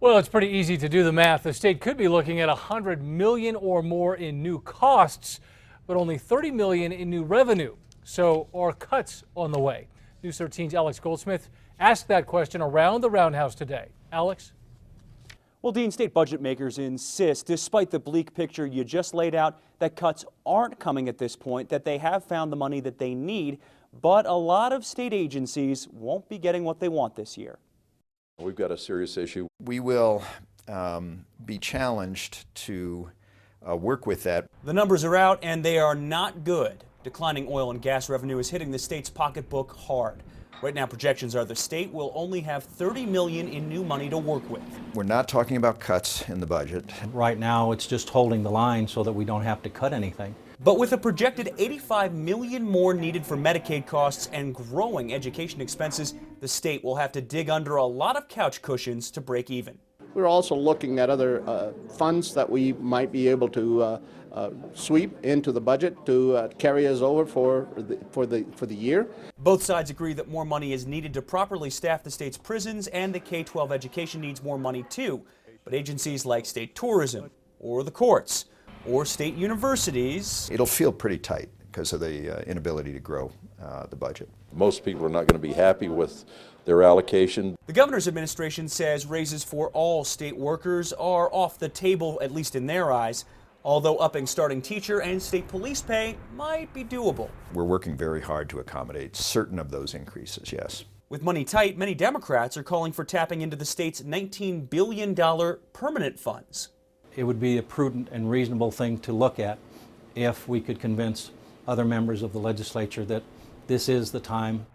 Well, it's pretty easy to do the math. The state could be looking at $100 million or more in new costs, but only $30 million in new revenue. So are cuts on the way? News 13's Alex Goldsmith asked that question around the Roundhouse today. Alex? Well, Dean, state budget makers insist, despite the bleak picture you just laid out, that cuts aren't coming at this point, that they have found the money that they need, but a lot of state agencies won't be getting what they want this year. We've got a serious issue. We will be challenged to work with that. The numbers are out and they are not good. Declining oil and gas revenue is hitting the state's pocketbook hard. Right now, projections are the state will only have $30 million in new money to work with. We're not talking about cuts in the budget. Right now, it's just holding the line so that we don't have to cut anything. But with a projected $85 million more needed for Medicaid costs and growing education expenses, the state will have to dig under a lot of couch cushions to break even. We're also looking at other funds that we might be able to sweep into the budget to carry us over for the year. Both sides agree that more money is needed to properly staff the state's prisons, and the K-12 education needs more money too. But agencies like state tourism or the courts or state universities, It'll feel pretty tight because of the inability to grow the budget. Most people are not going to be happy with their allocation. The governor's administration says raises for all state workers are off the table, at least in their eyes, although upping starting teacher and state police pay might be doable. We're working very hard to accommodate certain of those increases, yes. With money tight, many Democrats are calling for tapping into the state's $19 billion permanent funds. It would be a prudent and reasonable thing to look at if we could convince other members of the legislature that this is the time.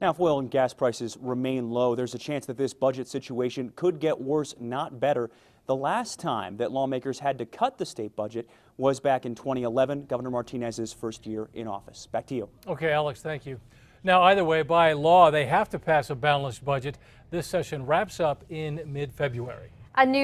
Now, if oil and gas prices remain low, there's a chance that this budget situation could get worse, not better. The last time that lawmakers had to cut the state budget was back in 2011, Governor Martinez's first year in office. Back to you. Okay, Alex, thank you. Now, either way, by law, they have to pass a balanced budget. This session wraps up in mid-February. A new